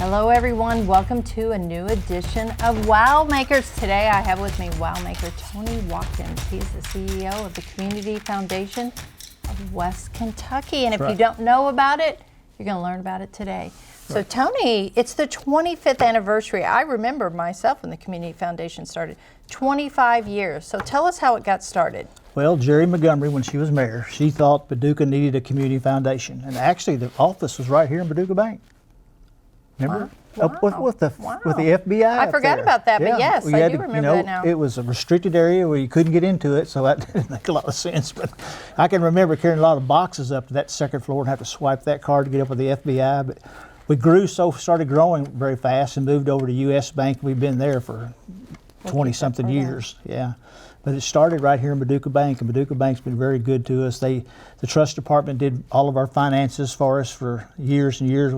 Hello everyone, welcome to a new edition of Wow Makers. Today I have with me Wow Maker Tony Watkins. He's the CEO of the Community Foundation of West Kentucky. And if you don't know about it, you're going to learn about it today. So Tony, it's the 25th anniversary. I remember myself when the Community Foundation started, 25 years. So tell us how it got started. Well, Jerry Montgomery, when she was mayor, she thought Paducah needed a community foundation. And actually the office was right here in Paducah Bank. Remember? Wow. Up with the FBI. I forgot about that, but yes, I do remember that now. It was a restricted area where you couldn't get into it, so that didn't make a lot of sense. But I can remember carrying a lot of boxes up to that second floor and have to swipe that card to get up with the FBI. But we started growing very fast and moved over to U.S. Bank. We've been there for 20-something years. Yeah. But it started right here in Paducah Bank, and Paducah Bank's been very good to us. The trust department did all of our finances for us for years and years.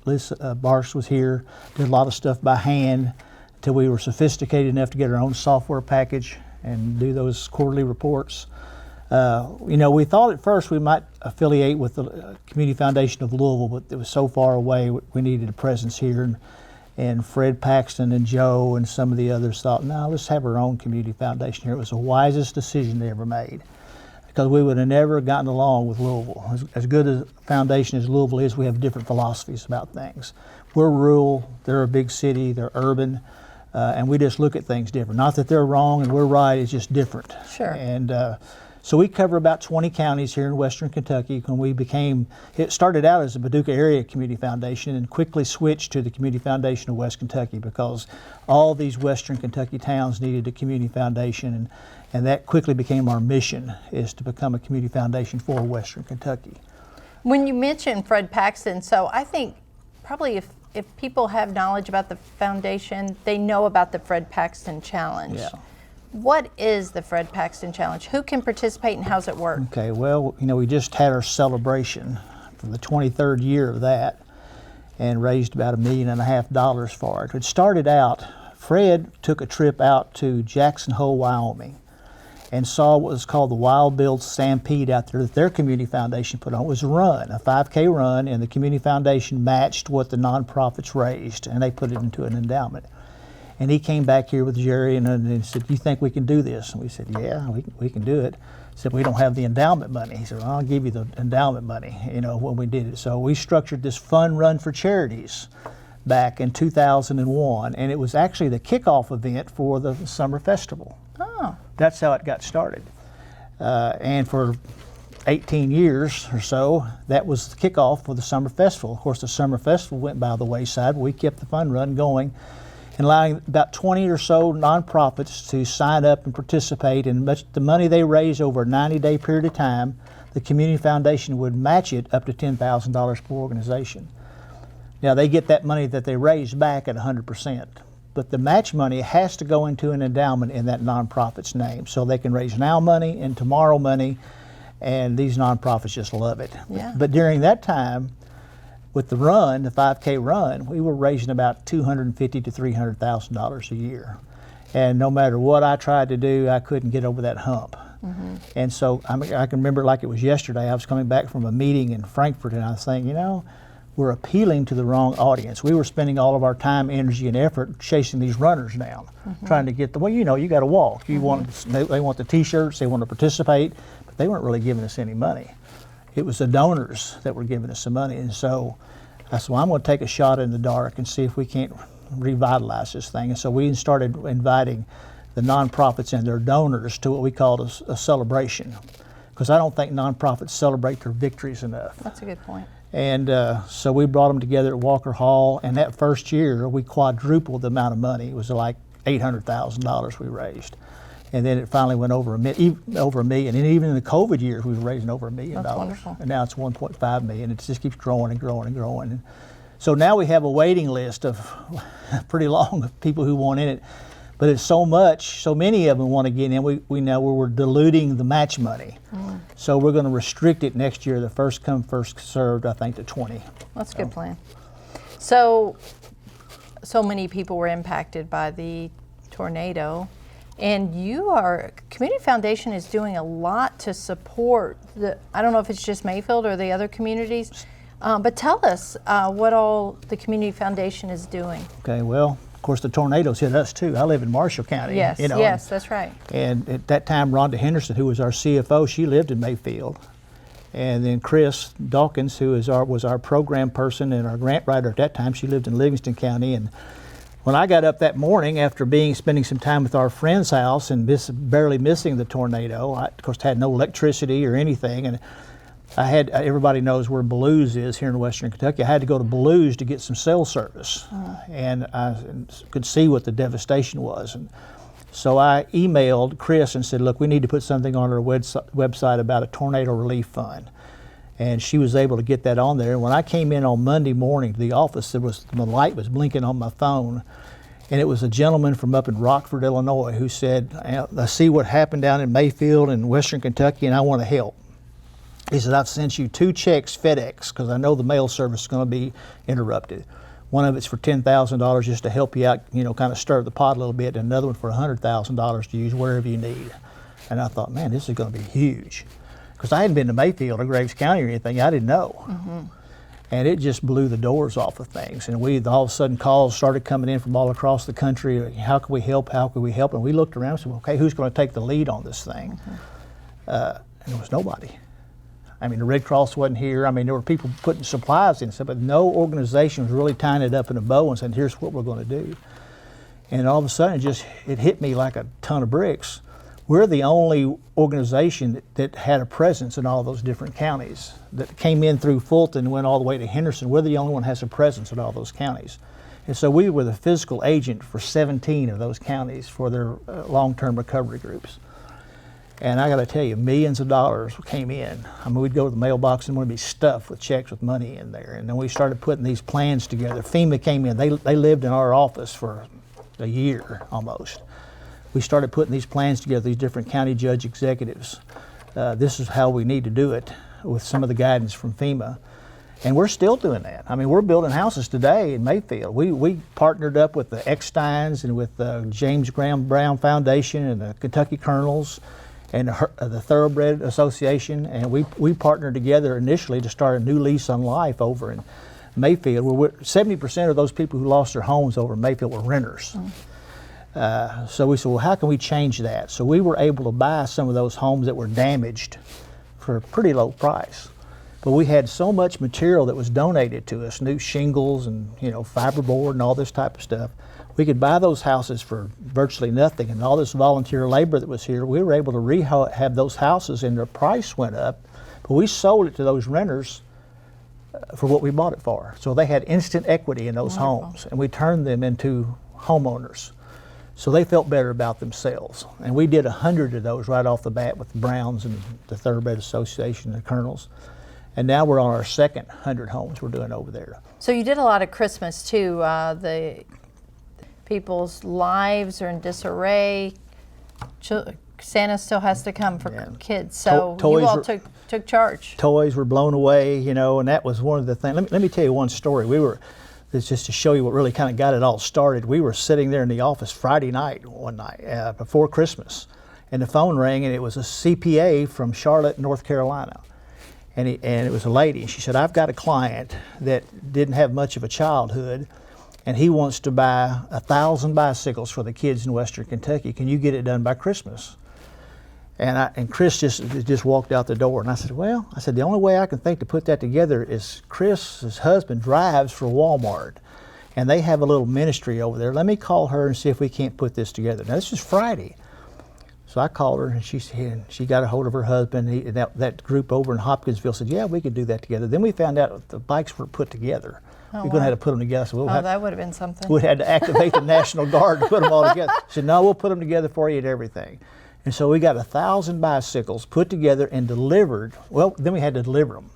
Lisa Barks was here, did a lot of stuff by hand until we were sophisticated enough to get our own software package and do those quarterly reports. We thought at first we might affiliate with the Community Foundation of Louisville, but it was so far away we needed a presence here. And Fred Paxton and Joe and some of the others thought, no, let's have our own community foundation here. It was the wisest decision they ever made, because we would have never gotten along with Louisville. As good a foundation as Louisville is, we have different philosophies about things. We're rural, they're a big city, they're urban, and we just look at things different. Not that they're wrong and we're right, it's just different. Sure. And so we cover about 20 counties here in Western Kentucky. It started out as a Paducah Area Community Foundation and quickly switched to the Community Foundation of West Kentucky, because all these Western Kentucky towns needed a community foundation, and that quickly became our mission, is to become a community foundation for Western Kentucky. When you mentioned Fred Paxton, so I think probably if people have knowledge about the foundation, they know about the Fred Paxton Challenge. Yeah. What is the Fred Paxton Challenge? Who can participate and how's it work? Okay, well, we just had our celebration for the 23rd year of that and raised about $1.5 million for it. It started out, Fred took a trip out to Jackson Hole, Wyoming, and saw what was called the Wild Bill Stampede out there that their community foundation put on. It was a run, a 5K run, and the community foundation matched what the nonprofits raised, and they put it into an endowment. And he came back here with Jerry and said, "Do you think we can do this?" And we said, "Yeah, we can do it." He said, "We don't have the endowment money." He said, "Well, I'll give you the endowment money," when we did it. So we structured this fun run for charities back in 2001, and it was actually the kickoff event for the summer festival. Oh. That's how it got started. And for 18 years or so, that was the kickoff for the summer festival. Of course, the summer festival went by the wayside, but we kept the fun run going, and allowing about 20 or so nonprofits to sign up and participate. And the money they raise over a 90-day period of time, the Community Foundation would match it up to $10,000 per organization. Now, they get that money that they raise back at 100%, but the match money has to go into an endowment in that nonprofit's name, so they can raise now money and tomorrow money, and these nonprofits just love it. Yeah. But during that time, with the run, the 5K run, we were raising about $250,000 to $300,000 a year. And no matter what I tried to do, I couldn't get over that hump. Mm-hmm. And so I can remember like it was yesterday. I was coming back from a meeting in Frankfurt, and I was saying, we're appealing to the wrong audience. We were spending all of our time, energy, and effort chasing these runners down, trying to get you got to walk. They want the T-shirts, they want to participate, but they weren't really giving us any money. It was the donors that were giving us some money. And so I said, well, I'm going to take a shot in the dark and see if we can't revitalize this thing. And so we started inviting the nonprofits and their donors to what we called a celebration, because I don't think nonprofits celebrate their victories enough. That's a good point. And so we brought them together at Walker Hall, and that first year we quadrupled the amount of money. It was like $800,000 we raised. And then it finally went over a million. And even in the COVID years, we were raising over $1 million. That's wonderful. And now it's 1.5 million. It just keeps growing and growing and growing. And so now we have a waiting list of pretty long of people who want in it. But it's so many of them want to get in. We know we're diluting the match money. Mm. So we're going to restrict it next year, the first come, first served, I think, to 20. That's a good plan. So many people were impacted by the tornado. And Community Foundation is doing a lot to support I don't know if it's just Mayfield or the other communities. But tell us what all the Community Foundation is doing. Okay, well, of course the tornadoes hit us too. I live in Marshall County. Yes, you know, yes, that's right. And at that time, Rhonda Henderson, who was our CFO, she lived in Mayfield. And then Chris Dawkins, who was our program person and our grant writer at that time, she lived in Livingston County. And when I got up that morning after spending some time with our friend's house and barely missing the tornado, I, of course, had no electricity or anything. And I had, everybody knows where Blues is here in Western Kentucky. I had to go to Blues to get some cell service. And I could see what the devastation was. And so I emailed Chris and said, look, we need to put something on our website about a tornado relief fund. And she was able to get that on there. And when I came in on Monday morning to the office, the light was blinking on my phone. And it was a gentleman from up in Rockford, Illinois, who said, I see what happened down in Mayfield and Western Kentucky, and I want to help. He said, I've sent you 2 checks FedEx because I know the mail service is going to be interrupted. One of it's for $10,000 just to help you out, you know, kind of stir the pot a little bit, and another one for $100,000 to use wherever you need. And I thought, man, this is going to be huge. Because I hadn't been to Mayfield or Graves County or anything, I didn't know. And it just blew the doors off of things. And all of a sudden calls started coming in from all across the country. How can we help? How can we help? And we looked around and said, well, okay, who's going to take the lead on this thing? And there was nobody. I mean, the Red Cross wasn't here. I mean, there were people putting supplies in stuff, but no organization was really tying it up in a bow and saying, here's what we're going to do. And all of a sudden, it hit me like a ton of bricks. We're the only organization that had a presence in all those different counties, that came in through Fulton and went all the way to Henderson. We're the only one that has a presence in all those counties. And so we were the physical agent for 17 of those counties for their long-term recovery groups. And I got to tell you, millions of dollars came in. I mean, we'd go to the mailbox and we'd be stuffed with checks with money in there. And then we started putting these plans together. FEMA came in. They lived in our office for a year almost. We started putting these plans together, these different county judge executives. This is how we need to do it with some of the guidance from FEMA. And we're still doing that. I mean, we're building houses today in Mayfield. We partnered up with the Ecksteins and with the James Graham Brown Foundation and the Kentucky Colonels and the Thoroughbred Association, and we partnered together initially to start a new lease on life over in Mayfield. 70% of those people who lost their homes over in Mayfield were renters. So we said, well, how can we change that? So we were able to buy some of those homes that were damaged for a pretty low price. But we had so much material that was donated to us, new shingles and fiberboard and all this type of stuff. We could buy those houses for virtually nothing, and all this volunteer labor that was here, we were able to rehab those houses, and their price went up, but we sold it to those renters for what we bought it for. So they had instant equity in those homes, and we turned them into homeowners. So they felt better about themselves. And we did 100 of those right off the bat with the Browns and the Thoroughbred Association and the Colonels. And now we're on our second 100 homes we're doing over there. So you did a lot of Christmas too. The people's lives are in disarray. Santa still has to come for kids. So you all took charge. Toys were blown away, and that was one of the things. Let me tell you one story. It's just to show you what really kind of got it all started. We were sitting there in the office Friday night, one night, before Christmas, and the phone rang, and it was a CPA from Charlotte, North Carolina. And it was a lady. She said, I've got a client that didn't have much of a childhood, and he wants to buy 1,000 bicycles for the kids in Western Kentucky. Can you get it done by Christmas? And Chris just walked out the door, and I said, the only way I can think to put that together is Chris's husband drives for Walmart, and they have a little ministry over there. Let me call her and see if we can't put this together. Now, this is Friday. So I called her, and she got a hold of her husband. That group over in Hopkinsville said, yeah, we could do that together. Then we found out the bikes were put together. We're going to have to put them together. So that would have been something. We had to activate the National Guard to put them all together. She said, no, we'll put them together for you and everything. And so we got 1,000 bicycles put together and delivered. Well, then we had to deliver them.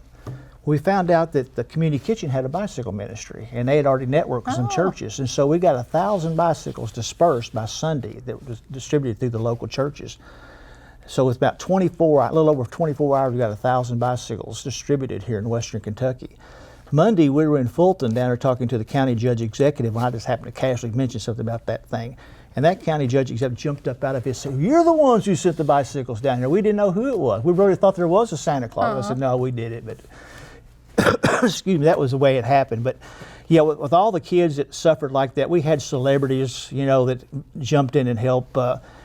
We found out that the community kitchen had a bicycle ministry, and they had already networked with some churches. And so we got 1,000 bicycles dispersed by Sunday that was distributed through the local churches. So it's about a little over 24 hours, we got 1,000 bicycles distributed here in Western Kentucky. Monday, we were in Fulton down there talking to the county judge executive, and I just happened to casually mention something about that thing. And that county judge executive jumped up out of his seat. You're the ones who sent the bicycles down here. We didn't know who it was. We really thought there was a Santa Claus. I said, no, we did it. But excuse me, that was the way it happened. But yeah, with all the kids that suffered like that, we had celebrities, that jumped in and helped.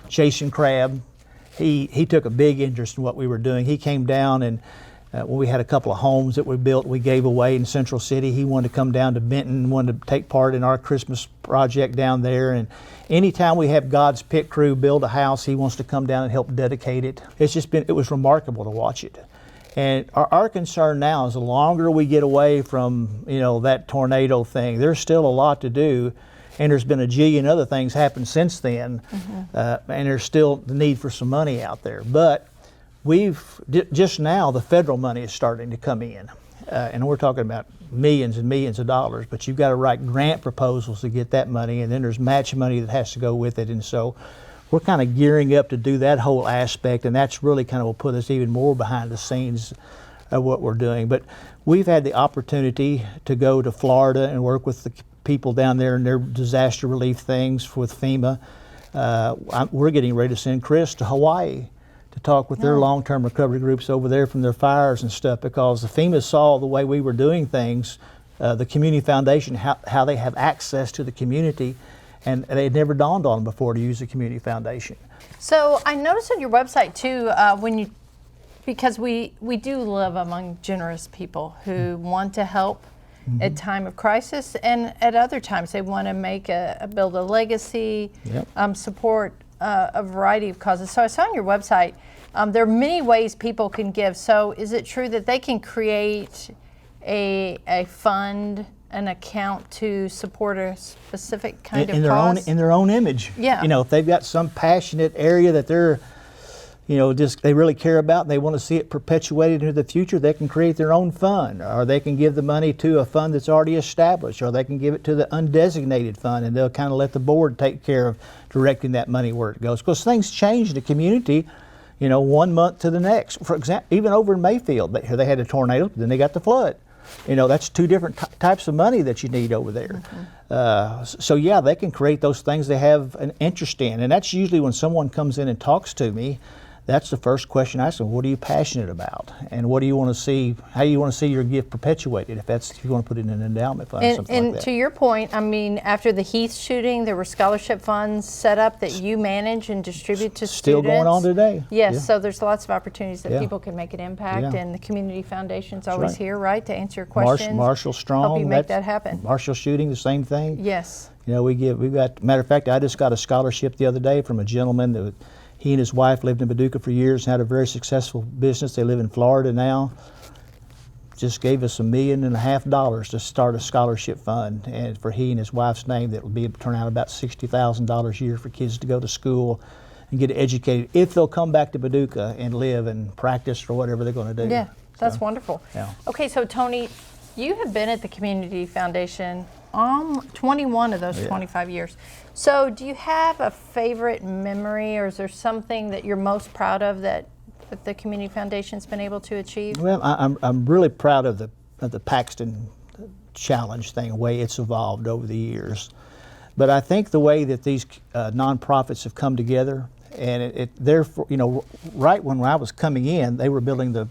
Jason Crabb, he took a big interest in what we were doing. He came down and when we had a couple of homes that we built, we gave away in Central City. He wanted to come down to Benton, wanted to take part in our Christmas project down there. And anytime we have God's Pit Crew build a house, he wants to come down and help dedicate it. It was remarkable to watch it. And our concern now is the longer we get away from, that tornado thing, there's still a lot to do. And there's been a jillion other things happen since then. And there's still the need for some money out there. But just now the federal money is starting to come in. And we're talking about millions and millions of dollars, but you've got to write grant proposals to get that money. And then there's match money that has to go with it. And so we're kind of gearing up to do that whole aspect, and that's really kind of will put us even more behind the scenes of what we're doing. But we've had the opportunity to go to Florida and work with the people down there in their disaster relief things with FEMA. We're getting ready to send Chris to Hawaii to talk with their long-term recovery groups over there from their fires and stuff, because the FEMA saw the way we were doing things, the Community Foundation, how they have access to the community, and it had never dawned on them before to use the Community Foundation. So I noticed on your website too, because we do live among generous people who want to help at time of crisis, and at other times they want to build a legacy, support a variety of causes. So I saw on your website there are many ways people can give. So is it true that they can create a fund, an account to support a specific kind of cause? In their own image. Yeah. If they've got some passionate area that they're, they really care about and they want to see it perpetuated into the future, they can create their own fund, or they can give the money to a fund that's already established, or they can give it to the undesignated fund, and they'll kind of let the board take care of directing that money where it goes. Because things change in the community, 1 month to the next. For example, even over in Mayfield, they had a tornado, then they got the flood. That's two different types of money that you need over there. So yeah, they can create those things they have an interest in. And that's usually when someone comes in and talks to me, that's the first question I ask them: what are you passionate about? And what do you want to see, how you want to see your gift perpetuated, if you want to put it in an endowment fund, something like that. And to your point, after the Heath shooting, there were scholarship funds set up that you manage and distribute to still students. Going on today. Yes, Yeah. So there's lots of opportunities that people can make an impact, Yeah. and the Community Foundation's always right. here, right, to answer your questions. Marshall Strong. Help you make that happen. Marshall shooting, the same thing. Yes. Matter of fact, I just got a scholarship the other day from a gentleman that he and his wife lived in Paducah for years and had a very successful business. They live in Florida now. Just gave us $1.5 million to start a scholarship fund, and for he and his wife's name, that will turn out about $60,000 a year for kids to go to school and get educated if they'll come back to Paducah and live and practice or whatever they're going to do. Yeah, that's wonderful. Yeah. Okay, so Tony, you have been at the Community Foundation 21 of those 25 years. So do you have a favorite memory, or is there something that you're most proud of that the Community Foundation's been able to achieve? Well, I'm really proud of the Paxton challenge thing, the way it's evolved over the years. But I think the way that these nonprofits have come together, and therefore, right when I was coming in, they were building the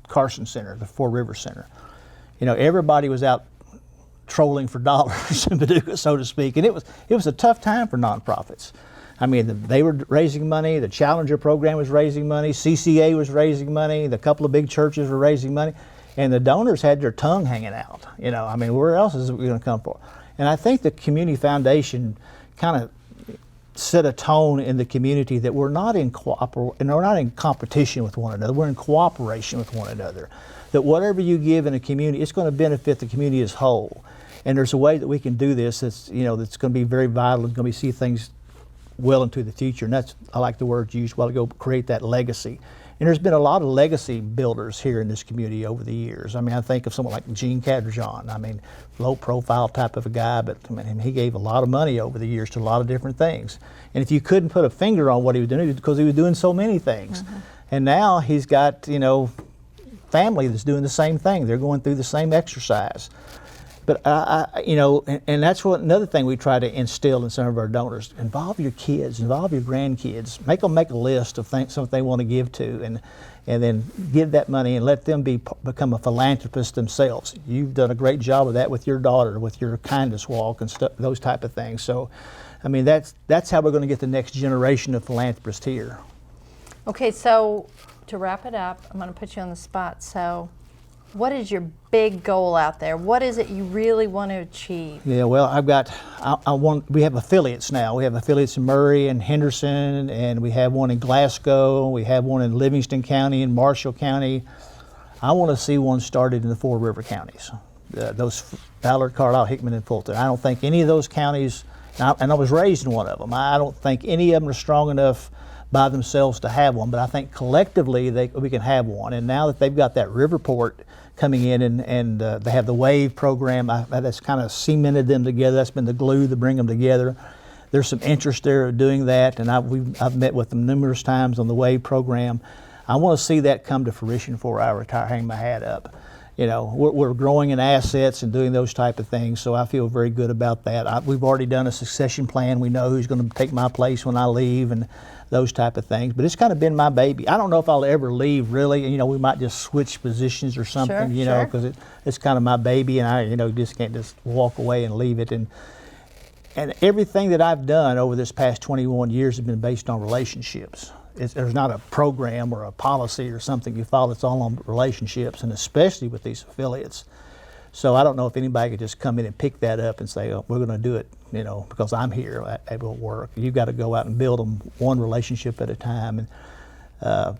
Carson Center, the Four Rivers Center. Everybody was out trolling for dollars in Paducah, so to speak, and it was a tough time for nonprofits. They were raising money, the Challenger program was raising money, CCA was raising money, the couple of big churches were raising money, and the donors had their tongue hanging out. Where else is it going to come from? And I think the Community Foundation kind of set a tone in the community that we're not in competition with one another, we're in cooperation with one another. That whatever you give in a community, it's going to benefit the community as whole. And there's a way that we can do this that's going to be very vital and going to see things well into the future. And I like the word you used a while ago, create that legacy. And there's been a lot of legacy builders here in this community over the years. I think of someone like Gene Cadrejon. Low profile type of a guy, but he gave a lot of money over the years to a lot of different things. And if you couldn't put a finger on what he was doing, it was because he was doing so many things. And now he's got, family that's doing the same thing. They're going through the same exercise. But you know, and that's what another thing we try to instill in some of our donors: involve your kids, involve your grandkids, make them make a list of things, something they want to give to, and then give that money and let them become a philanthropist themselves. You've done a great job of that with your daughter, with your kindness walk and stuff, those type of things. So, I mean, that's how we're going to get the next generation of philanthropists here. Okay, so to wrap it up, I'm going to put you on the spot. So, what is your big goal out there? What is it you really want to achieve? Yeah, well, we have affiliates now. We have affiliates in Murray and Henderson, and we have one in Glasgow. We have one in Livingston County and Marshall County. I want to see one started in the 4 river counties. Those Ballard, Carlisle, Hickman, and Fulton. I don't think any of those counties, and I was raised in one of them, I don't think any of them are strong enough by themselves to have one, but I think collectively we can have one. And now that they've got that Riverport coming in and they have the WAVE program, that's kind of cemented them together. That's been the glue to bring them together. There's some interest there of doing that, and I've met with them numerous times on the WAVE program. I want to see that come to fruition before I retire, hang my hat up. You know, we're growing in assets and doing those type of things, so I feel very good about that. We've already done a succession plan. We know who's going to take my place when I leave and those type of things. But it's kind of been my baby. I don't know if I'll ever leave, really. You know, we might just switch positions or something, Sure, you know, because it's kind of my baby, and I, you know, just can't just walk away and leave it. And everything that I've done over this past 21 years has been based on relationships. There's not a program or a policy or something you follow. It's all on relationships, and especially with these affiliates. So I don't know if anybody could just come in and pick that up and say, oh, we're going to do it, you know, because I'm here. It won't work. You've got to go out and build them one relationship at a time. And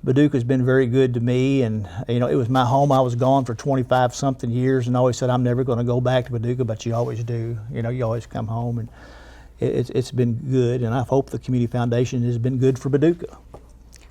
Paducah's been very good to me, and you know, it was my home. I was gone for 25-something years, and always said I'm never going to go back to Paducah, but you always do. You know, you always come home, and it's been good. And I hope the Community Foundation has been good for Paducah.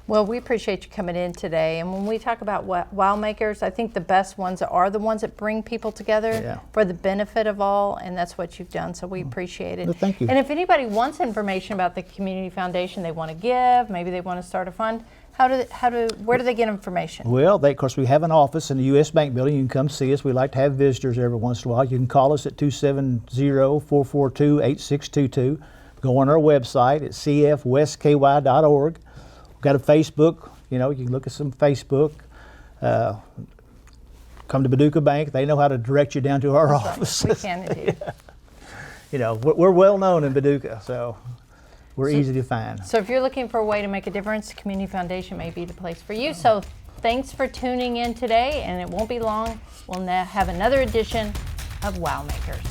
Well, we appreciate you coming in today. And when we talk about wow makers, I think the best ones are the ones that bring people together for the benefit of all, and that's what you've done. So we appreciate it. Well, thank you. And if anybody wants information about the Community Foundation, they want to give, maybe they want to start a fund, where do they get information? Well, of course, we have an office in the U.S. Bank Building. You can come see us. We like to have visitors every once in a while. You can call us at 270-442-8622. Go on our website at cfwestky.org. We've got a Facebook. You know, you can look at some Facebook. Come to Paducah Bank. They know how to direct you down to our office. Right. We can indeed. You know, we're well known in Paducah, so we're easy to find. So if you're looking for a way to make a difference, the Community Foundation may be the place for you. So thanks for tuning in today, and it won't be long. We'll have another edition of Wow Makers.